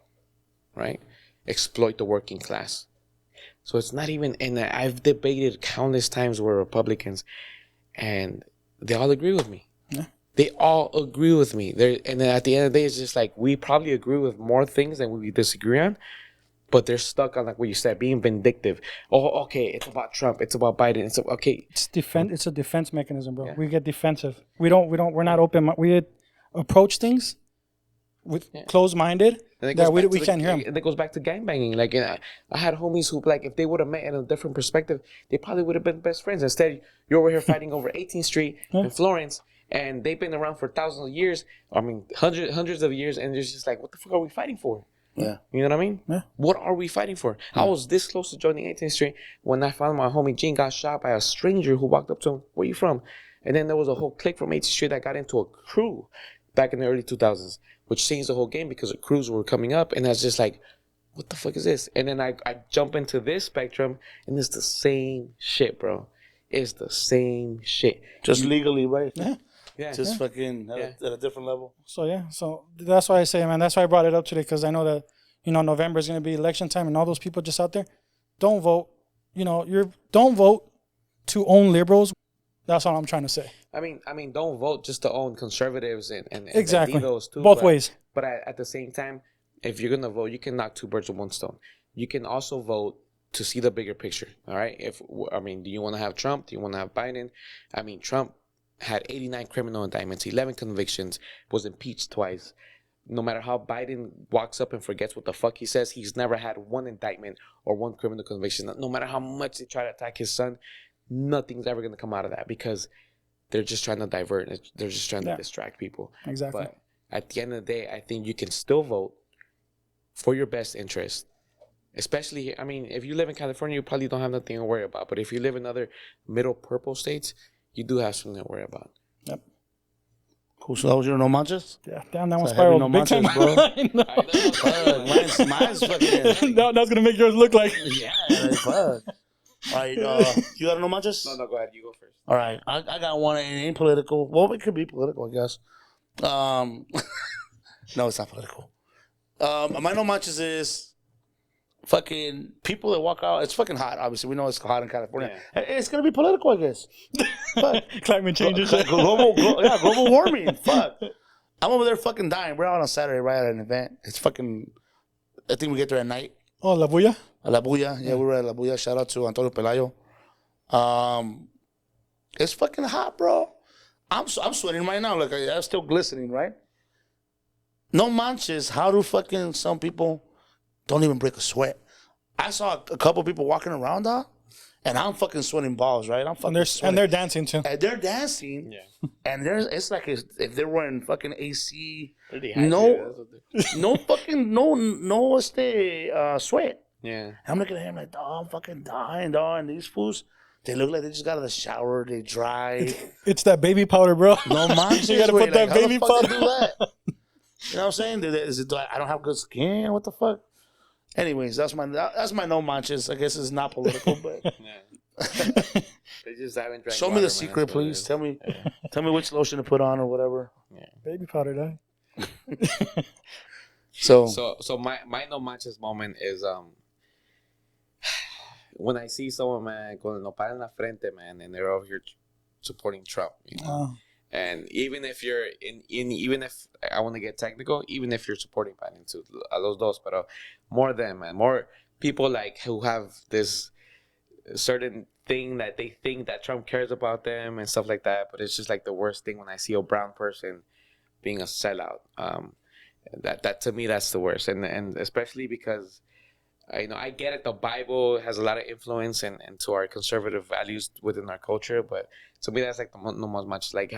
right? Exploit the working class. So it's not even, and I've debated countless times with Republicans, and they all agree with me. Yeah. They all agree with me. And then at the end of the day, it's just like, we probably agree with more things than we disagree on, but they're stuck on, like what you said, being vindictive. Oh, okay, it's about Trump, it's about Biden. It's okay. It's a defense mechanism, bro. Yeah. We get defensive. We're not open. We approach things with closed-minded that we can't hear them. And it goes back to gangbanging. Like, I had homies who, like, if they would have met in a different perspective, they probably would have been best friends. Instead, you're over here fighting over 18th Street in Florence, and they've been around for thousands of years. I mean, hundreds of years, and it's just like, what the fuck are we fighting for? Yeah. You know what I mean? Yeah. What are we fighting for? I was this close to joining 18th Street when I found my homie Gene got shot by a stranger who walked up to him. Where you from? And then there was a whole clique from 18th Street that got into a crew back in the early 2000s, which changed the whole game because the crews were coming up. And I was just like, what the fuck is this? And then I jump into this spectrum, and it's the same shit, bro. It's the same shit. Just legally, right? Yeah. Yeah. Just fucking at a different level. So yeah, so that's why I say, man, that's why I brought it up today, because I know that, you know, November is going to be election time, and all those people just out there, don't vote. You know, don't vote to own liberals. That's all I'm trying to say. I mean, don't vote just to own conservatives and Exactly. those too. Both ways. But at the same time, if you're gonna vote, you can knock two birds with one stone. You can also vote to see the bigger picture. All right. Do you want to have Trump? Do you want to have Biden? I mean, Trump had 89 criminal indictments, 11 convictions, was impeached twice. No matter how Biden walks up and forgets what the fuck he says, he's never had one indictment or one criminal conviction. No matter how much they try to attack his son, nothing's ever going to come out of that because they're just trying to divert. They're just trying to distract people. Exactly. But at the end of the day, I think you can still vote for your best interest. Especially, I mean, if you live in California, you probably don't have nothing to worry about. But if you live in other middle purple states, you do have something to worry about. Yep. Cool. So that was your no manches? Yeah. Damn, that one So heavy spiraled no big time. manches, bro. Mine's fucking. That was gonna make yours look like. Yeah, like, fuck. All right, you got a no manches? No, go ahead. You go first. All right, I got one. It ain't political. Well, it could be political, I guess. No, it's not political. My no manches is fucking people that walk out. It's fucking hot. Obviously, we know it's hot in California. Yeah. It's gonna be political, I guess. Climate change. Global warming. Fuck. I'm over there fucking dying. We're out on Saturday, right at an event. It's fucking. I think we get there at night. Oh, La Bulla? La Bulla. Yeah, we were at La Bulla. Shout out to Antonio Pelayo. It's fucking hot, bro. I'm sweating right now. Like, I'm still glistening, right? No manches. How do fucking some people don't even break a sweat? I saw a couple people walking around, dog, and I'm fucking sweating balls, right? I'm fucking and they're dancing too. And they're dancing. Yeah. And it's like if they're wearing fucking AC. No sweat. Yeah. And I'm looking at him like, dog, I'm fucking dying, dog. And these fools, they look like they just got out of the shower. They dry. It's that baby powder, bro. No manches. You gotta put that like, baby powder. Do that? You know what I'm saying? I don't have good skin. What the fuck? Anyways, that's my no manches. I guess it's not political, but They just haven't drank show me water, the secret, please. Tell me which lotion to put on or whatever. Yeah. Baby powder, dog. So my no manches moment is when I see someone, man, con el nopal en la frente, man, and they're over here supporting Trump, you know. And even if you're even if I want to get technical, even if you're supporting Biden too, a los dos, but more them, man, more people like who have this certain thing that they think that Trump cares about them and stuff like that. But it's just like the worst thing when I see a brown person being a sellout. That to me, that's the worst, and especially because I get it. The Bible has a lot of influence and to our conservative values within our culture, but to me, that's like no most much. Like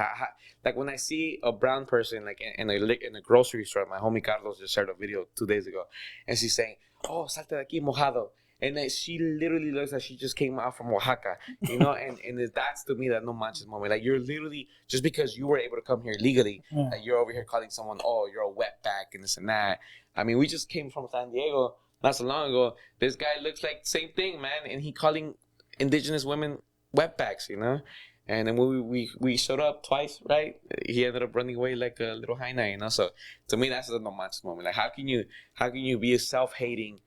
like when I see a brown person like in a grocery store, my homie Carlos just shared a video 2 days ago, and she's saying, "Oh, salte de aquí mojado," and then she literally looks like she just came out from Oaxaca, you know, and that's to me that no manches moment. Like you're literally just because you were able to come here legally, like you're over here calling someone, "Oh, you're a wetback," and this and that. I mean, we just came from San Diego not so long ago. This guy looks like the same thing, man, and he calling indigenous women wetbacks, you know. And then we showed up twice, right? He ended up running away like a little hyena, you know. So to me, that's the no manches moment. Like how can you be self-hating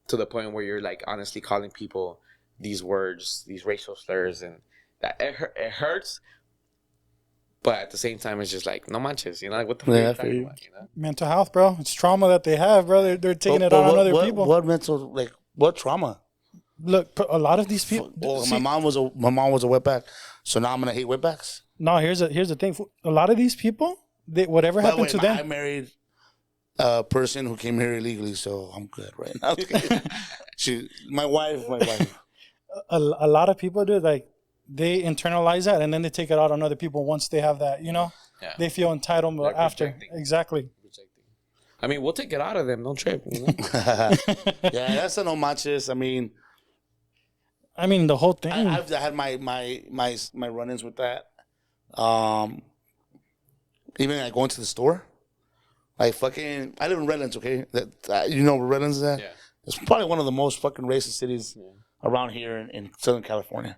to the point where you're like honestly calling people these words, these racial slurs, and that it hurts. But at the same time, it's just like no manches, you know. Like what the fuck are you talking about, you know? Mental health, bro. It's trauma that they have, bro. They're taking it out on other people. What trauma? Look, a lot of these people. Well, my mom was a wetback, so now I'm gonna hate wetbacks. No, here's the thing. A lot of these people, whatever happened to them. I married a person who came here illegally, so I'm good right now. My wife. A lot of people do like. They internalize that and then they take it out on other people once they have that, you know? Yeah. They feel entitled after. Projecting. Exactly. I mean, we'll take it out of them. Don't trip. You know? Yeah, that's a no Manches. I mean, the whole thing. I've had my run-ins with that. Even like going to the store, like fucking. I live in Redlands, okay? You know where Redlands is at? Yeah. It's probably one of the most fucking racist cities around here in Southern California.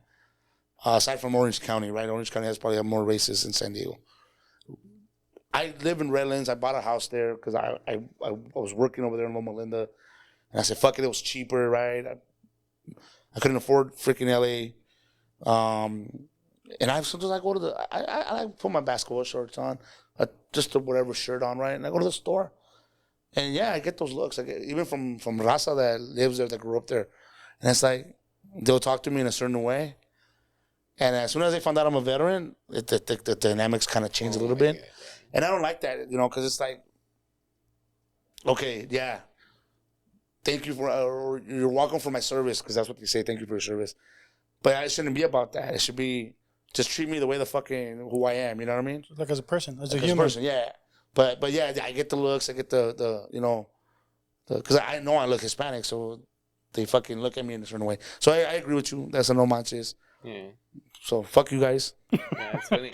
Aside from Orange County, right? Orange County has probably more racists than San Diego. I live in Redlands. I bought a house there because I was working over there in Loma Linda. And I said, fuck it, it was cheaper, right? I couldn't afford freaking LA. And sometimes I go to I put my basketball shorts on, just a whatever shirt on, right? And I go to the store. And yeah, I get those looks. Even from Raza that lives there, that grew up there. And it's like, they'll talk to me in a certain way. And as soon as they found out I'm a veteran, the dynamics kind of change a little bit. And I don't like that, because it's like, okay, yeah, thank you or you're welcome for my service, because that's what they say, thank you for your service. But it shouldn't be about that. It should be, just treat me the way who I am, you know what I mean? Like as a person, as a like human. As a person, yeah. But yeah, I get the looks, I get the because I know I look Hispanic, so they fucking look at me in a certain way. So I agree with you. That's a no Manches. Yeah. So fuck you guys. Yeah, it's funny.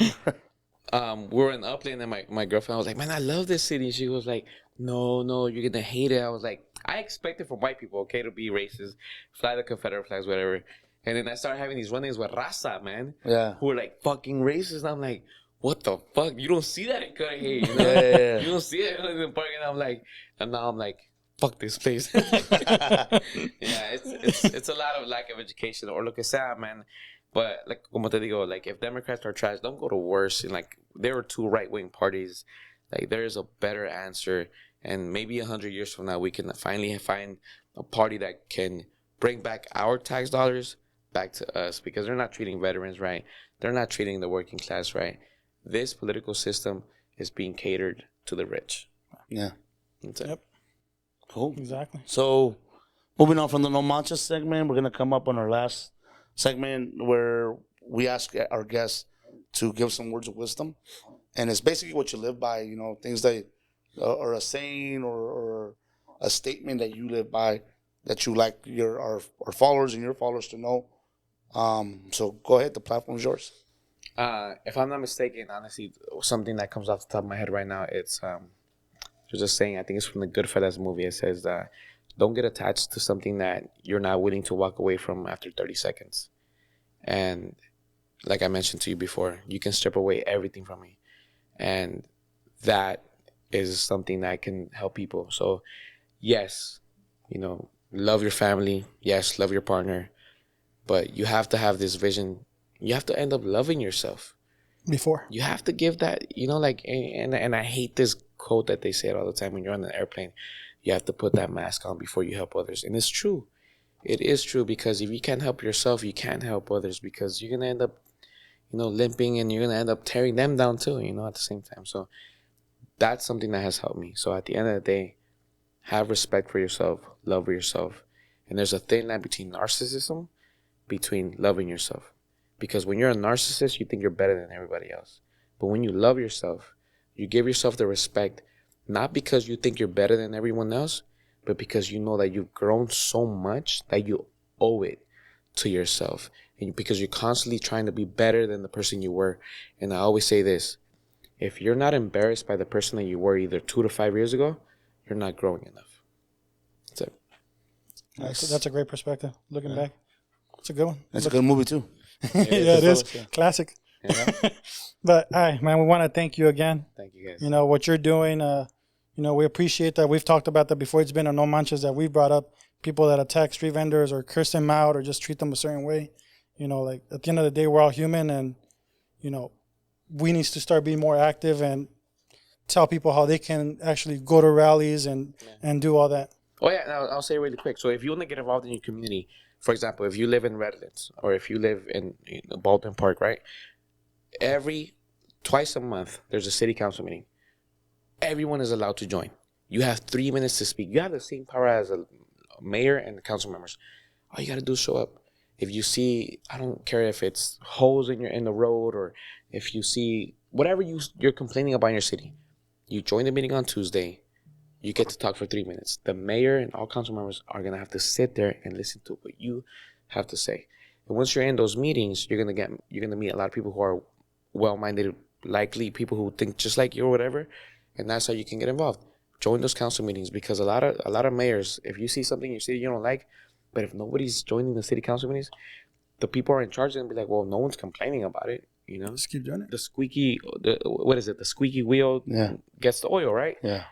We were in Upland, and my girlfriend was like, man, I love this city. She was like, no, you're gonna hate it. I was like, I expected from white people, okay, to be racist, fly the Confederate flags, whatever. And then I started having these run-ins with Raza, man. Yeah. Who were like fucking racist. And I'm like, what the fuck? You don't see that in Cudahy, you know? Yeah. You don't see it in the park. And now I'm like, fuck this place. Yeah, it's a lot of lack of education, or lo que sea, man. But like, como te digo, like if Democrats are trash, don't go to worse. And like, there are two right-wing parties. Like, there is a better answer. And maybe 100 years from now, we can finally find a party that can bring back our tax dollars back to us, because they're not treating veterans right. They're not treating the working class right. This political system is being catered to the rich. Yeah. That's it. Yep. Cool. Exactly. So, moving on from the No Manches segment, we're going to come up on our last segment where we ask our guests to give some words of wisdom. And it's basically what you live by, things that are a saying or a statement that you live by that you like our followers and your followers to know. So go ahead, the platform is yours. If I'm not mistaken, honestly, something that comes off the top of my head right now, it's there's a saying, I think it's from the Goodfellas movie. It says that don't get attached to something that you're not willing to walk away from after 30 seconds. And like I mentioned to you before, you can strip away everything from me. And that is something that can help people. So yes, love your family. Yes, love your partner. But you have to have this vision. You have to end up loving yourself. Before. You have to give that, and I hate this quote that they say all the time when you're on an airplane. You have to put that mask on before you help others. And it's true. It is true, because if you can't help yourself, you can't help others, because you're going to end up, limping, and you're going to end up tearing them down too, at the same time. So that's something that has helped me. So at the end of the day, have respect for yourself, love yourself. And there's a thin line between narcissism, between loving yourself. Because when you're a narcissist, you think you're better than everybody else. But when you love yourself, you give yourself the respect, not because you think you're better than everyone else, but because you know that you've grown so much that you owe it to yourself. And because you're constantly trying to be better than the person you were. And I always say this, if you're not embarrassed by the person that you were either 2 to 5 years ago, you're not growing enough. That's it. Nice. That's a great perspective. Looking back, it's a good one. It's a good movie too. Yeah, it is. Yeah. Classic. Yeah. But, all right, man, we want to thank you again. Thank you, guys. What you're doing, we appreciate that. We've talked about that before. It's been a No Manches that we've brought up, people that attack street vendors or curse them out or just treat them a certain way. Like at the end of the day, we're all human, and, we need to start being more active and tell people how they can actually go to rallies and do all that. Oh, yeah, and I'll say really quick. So if you want to get involved in your community, for example, if you live in Redlands or if you live in Baldwin Park, right? Twice a month, there's a city council meeting. Everyone is allowed to join. You have 3 minutes to speak. You have the same power as a mayor and the council members. All you got to do is show up. If you see, I don't care if it's holes in the road, or if you see whatever you're complaining about in your city, you join the meeting on Tuesday, You get to talk for 3 minutes. The mayor and all council members are going to have to sit there and listen to what you have to say. And once you're in those meetings, you're going to meet a lot of people who are well-minded, likely people who think just like you or whatever. And that's how you can get involved. Join those council meetings, because a lot of mayors, if you see something in your city you don't like, but if nobody's joining the city council meetings, the people are in charge are going to be like, well, no one's complaining about it. You know, Just keep doing it. the squeaky wheel gets the oil, right? Yeah.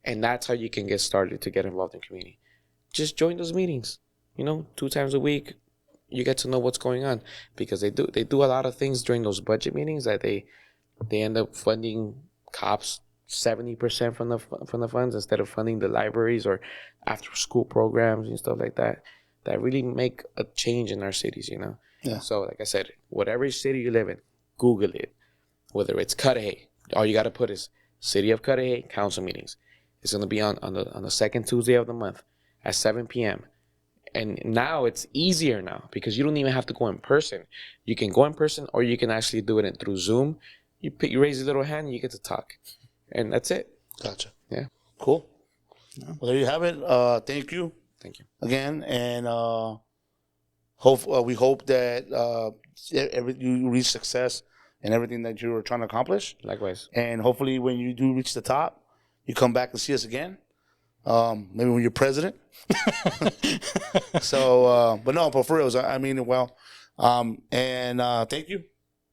And that's how you can get started to get involved in community. Just join those meetings. 2 times a week, you get to know what's going on, because they do a lot of things during those budget meetings that they end up funding cops 70% from the funds, instead of funding the libraries or after school programs and stuff like that really make a change in our cities. Yeah. So like I said, whatever city you live in, Google it. Whether it's Cudahy, all you got to put is City of Cudahy council meetings. It's going to be on the second Tuesday of the month at 7 p.m. And now it's easier now, because you don't even have to go in person. You can go in person, or you can actually do it through Zoom. You raise your little hand and you get to talk. And that's it. Gotcha. Yeah. Cool. Yeah. Well, there you have it. Thank you. Thank you. Again. And we hope that you reach success in everything that you were trying to accomplish. Likewise. And hopefully when you do reach the top, you come back and see us again. Maybe when you're president. So, but for real, I mean it well. And thank you.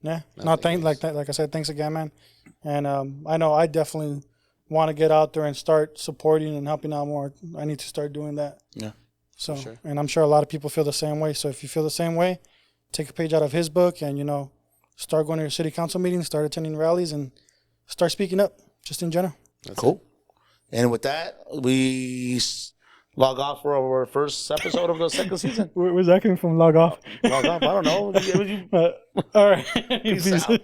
Yeah. No, like I said, thanks again, man. And I know I definitely want to get out there and start supporting and helping out more. I need to start doing that. Yeah. So, sure. And I'm sure a lot of people feel the same way. So if you feel the same way, take a page out of his book and, start going to your city council meetings, start attending rallies, and start speaking up just in general. That's cool. And with that, we log off for our first episode of the second season. Where's that coming from? Log off? Log off? I don't know. All right. Peace out.